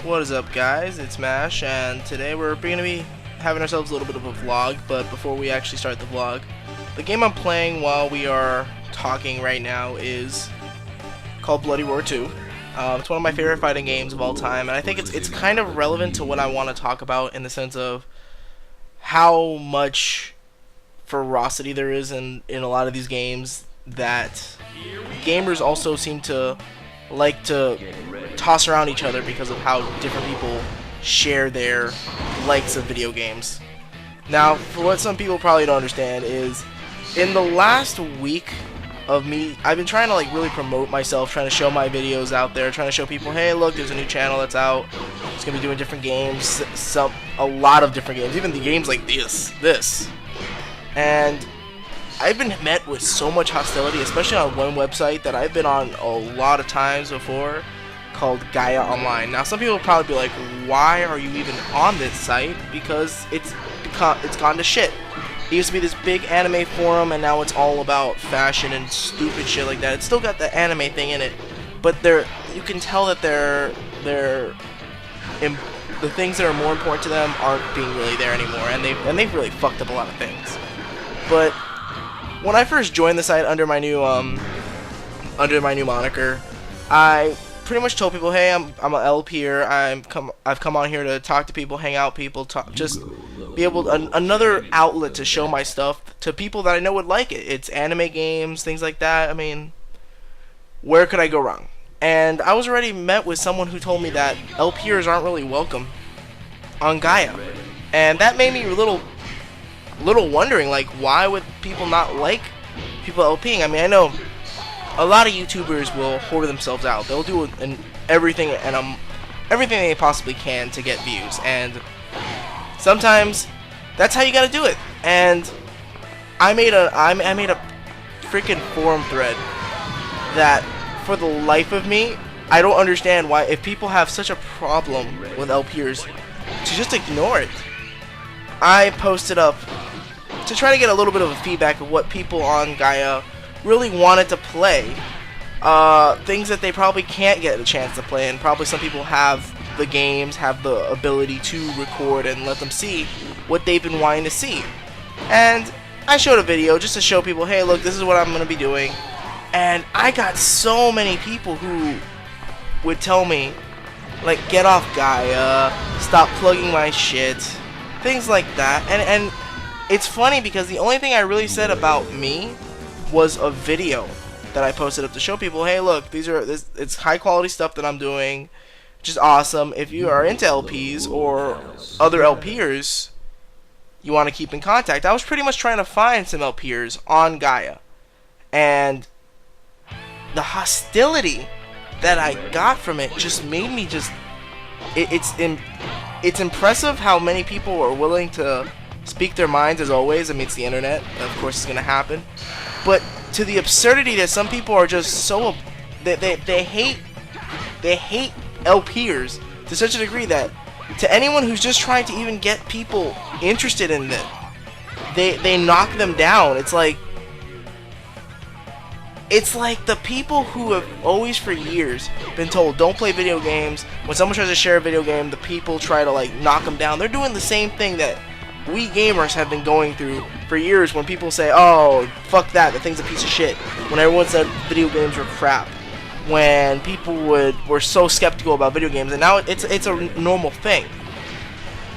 What is up, guys? It's Mash, and today we're going to be having ourselves a little bit of a vlog. But before we actually start the vlog, the game I'm playing while we are talking right now is called Bloody Roar 2. It's one of my favorite fighting games of all time, and I think it's kind of relevant to what I want to talk about in the sense of how much ferocity there is in a lot of these games that gamers also seem to like to toss around each other because of how different people share their likes of video games. Now, for what some people probably don't understand is, in the last week of me, I've been trying to really promote myself, trying to show my videos out there, trying to show people, hey, look, there's a new channel that's out. It's gonna be doing different games, a lot of different games, even the games like this, and I've been met with so much hostility, especially on one website that I've been on a lot of times before, called Gaia Online. Now, some people will probably be like, why are you even on this site? Because it's gone to shit. It used to be this big anime forum, and now it's all about fashion and stupid shit like that. It's still got the anime thing in it, but you can tell that the things that are more important to them aren't being really there anymore, and they've really fucked up a lot of things. But when I first joined the site under my new moniker, I pretty much told people, hey, I'm an LPer. I've come on here to talk to people, hang out people, just be able another outlet to show my stuff to people that I know would like it. It's anime games, things like that. I mean, where could I go wrong? And I was already met with someone who told me that LPers aren't really welcome on Gaia, and that made me a little wondering, like, why would people not like people LPing? I mean, I know a lot of YouTubers will whore themselves out. They'll do everything they possibly can to get views, and sometimes that's how you gotta do it. And I made a freaking forum thread that, for the life of me, I don't understand why, if people have such a problem with LPers, to just ignore it. I posted up to try to get a little bit of a feedback of what people on Gaia really wanted to play, things that they probably can't get a chance to play, and probably some people have the games, have the ability to record and let them see what they've been wanting to see. And I showed a video just to show people, hey, look, this is what I'm going to be doing. And I got so many people who would tell me, like, get off Gaia, stop plugging my shit, things like that. And it's funny because the only thing I really said about me was a video that I posted up to show people, hey, look, it's high quality stuff that I'm doing, which is awesome. If you are into LPs or other LPers you want to keep in contact. I was pretty much trying to find some LPers on Gaia, and the hostility that I got from it just made me it's impressive how many people are willing to speak their minds, as always. I mean, it's the internet, of course it's gonna happen, but to the absurdity that some people are just so they hate LPers to such a degree that to anyone who's just trying to even get people interested in it, they knock them down. It's like the people who have always for years been told don't play video games. When someone tries to share a video game, the people try to knock them down. They're doing the same thing that we gamers have been going through for years, when people say, oh, fuck that, the thing's a piece of shit, when everyone said video games were crap, when people were so skeptical about video games, and now it's a normal thing.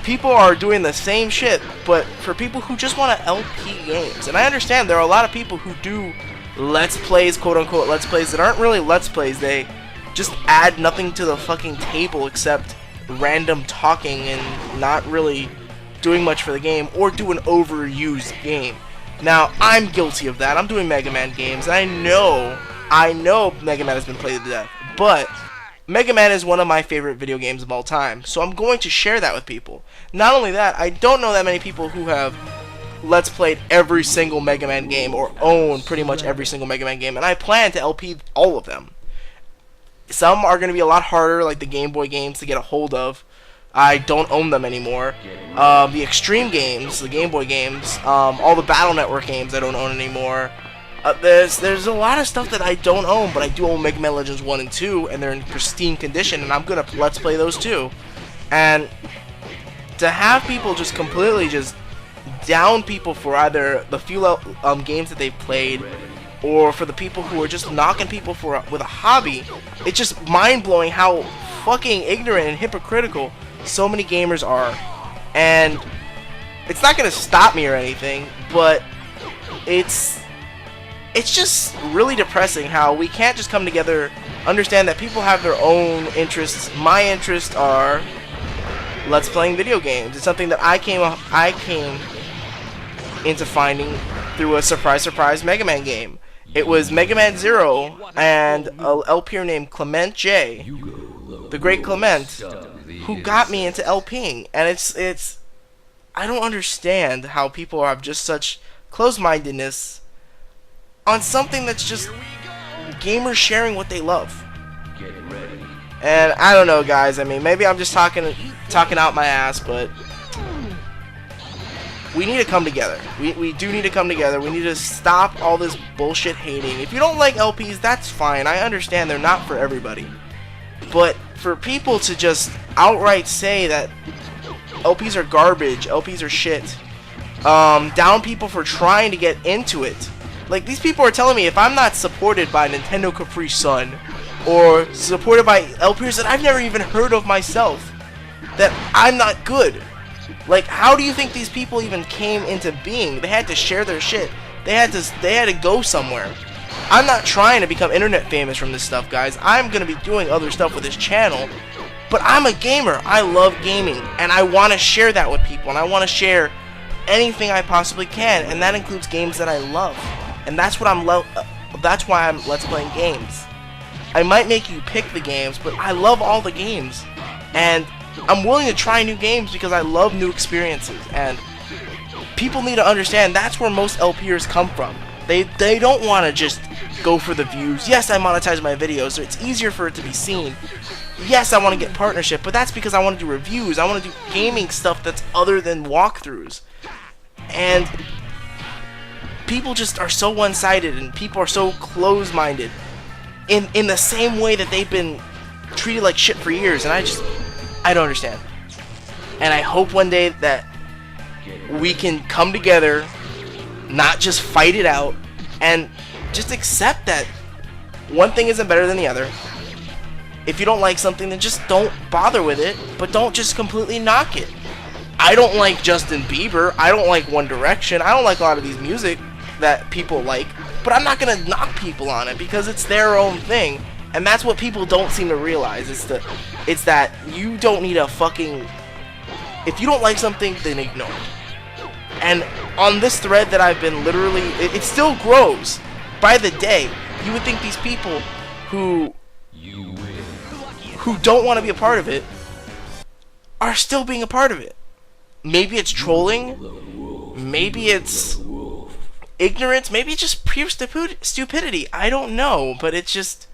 People are doing the same shit, but for people who just want to LP games. And I understand there are a lot of people who do let's plays, quote unquote let's plays, that aren't really let's plays. They just add nothing to the fucking table except random talking and not really doing much for the game, or do an overused game. Now, I'm guilty of that. I'm doing Mega Man games, and I know Mega Man has been played to death, but Mega Man is one of my favorite video games of all time, so I'm going to share that with people. Not only that, I don't know that many people who have let's played every single Mega Man game, or own pretty much every single Mega Man game, and I plan to LP all of them. Some are going to be a lot harder, like the Game Boy games, to get a hold of. I don't own them anymore. The Extreme games, the Game Boy games, all the Battle Network games I don't own anymore. There's a lot of stuff that I don't own, but I do own Mega Man Legends 1 and 2, and they're in pristine condition, and I'm gonna let's play those too. And to have people just completely just down people for either the few games that they've played, or for the people who are just knocking people for with a hobby, it's just mind-blowing how fucking ignorant and hypocritical so many gamers are. And it's not gonna stop me or anything, but it's just really depressing how we can't just come together, understand that people have their own interests. My interests are let's playing video games. It's something that I came into finding through a surprise Mega Man game. It was Mega Man 0 and a LPer named Clement J, the great Clement, who got me into LPing. And it's I don't understand how people have just such close-mindedness on something that's just gamers sharing what they love. And I don't know, guys. I mean, maybe I'm just talking out my ass, but we need to come together. We do need to come together. We need to stop all this bullshit hating. If you don't like LPs, that's fine. I understand they're not for everybody. But for people to just outright say that LPs are garbage, LPs are shit, down people for trying to get into it. Like, these people are telling me if I'm not supported by Nintendo Capri Sun, or supported by LPers that I've never even heard of myself, that I'm not good. Like, how do you think these people even came into being? They had to share their shit. They had to go somewhere. I'm not trying to become internet famous from this stuff, guys. I'm gonna be doing other stuff with this channel, but I'm a gamer. I love gaming, and I want to share that with people, and I want to share anything I possibly can, and that includes games that I love. And that's what that's why I'm let's playing games. I might make you pick the games, but I love all the games, and I'm willing to try new games because I love new experiences. And people need to understand that's where most LPers come from. They don't want to just go for the views. Yes, I monetize my videos, so it's easier for it to be seen. Yes, I want to get partnership, but that's because I want to do reviews. I want to do gaming stuff that's other than walkthroughs. And people just are so one-sided, and people are so close-minded in the same way that they've been treated like shit for years, and I don't understand. And I hope one day that we can come together, not just fight it out, and just accept that one thing isn't better than the other. If you don't like something, then just don't bother with it, but don't just completely knock it. I don't like Justin Bieber, I don't like One Direction, I don't like a lot of these music that people like, but I'm not gonna knock people on it because it's their own thing. And that's what people don't seem to realize. It's that you don't need a fucking... If you don't like something, then ignore it. And on this thread that I've been literally... It still grows by the day. You would think these people who don't want to be a part of it are still being a part of it. Maybe it's trolling. Maybe it's ignorance. Maybe it's just pure stupidity. I don't know. But it's just...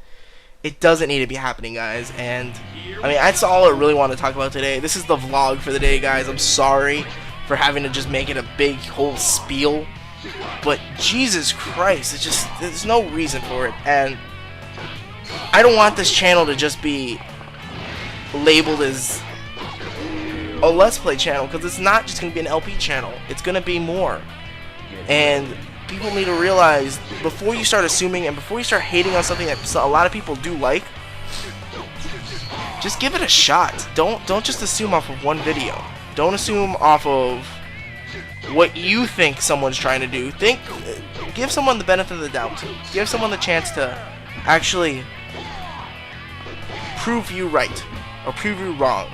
It doesn't need to be happening, guys. And I mean, that's all I really want to talk about today. This is the vlog for the day, guys. I'm sorry for having to just make it a big whole spiel, but Jesus Christ, it's just, there's no reason for it. And I don't want this channel to just be labeled as a Let's Play channel, because it's not just going to be an LP channel. It's going to be more. And people need to realize, before you start assuming and before you start hating on something that a lot of people do like, just give it a shot. Don't just assume off of one video. Don't assume off of what you think someone's trying to do. Give someone the benefit of the doubt. Give someone the chance to actually prove you right or prove you wrong.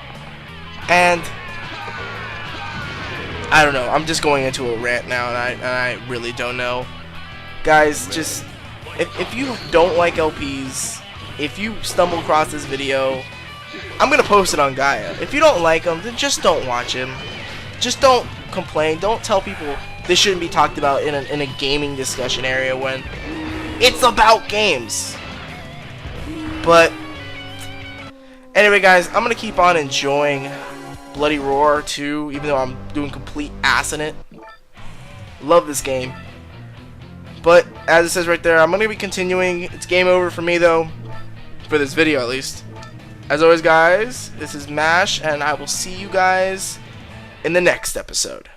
And I don't know. I'm just going into a rant now, and I really don't know. Guys, just if you don't like LPs, if you stumble across this video, I'm gonna post it on Gaia. If you don't like him, then just don't watch him. Just don't complain. Don't tell people this shouldn't be talked about in a gaming discussion area when it's about games. But anyway, guys, I'm gonna keep on enjoying Bloody Roar 2, even though I'm doing complete ass in it. Love this game. But as it says right there, I'm going to be continuing. It's game over for me, though, for this video at least. As always, guys, this is Mash, and I will see you guys in the next episode.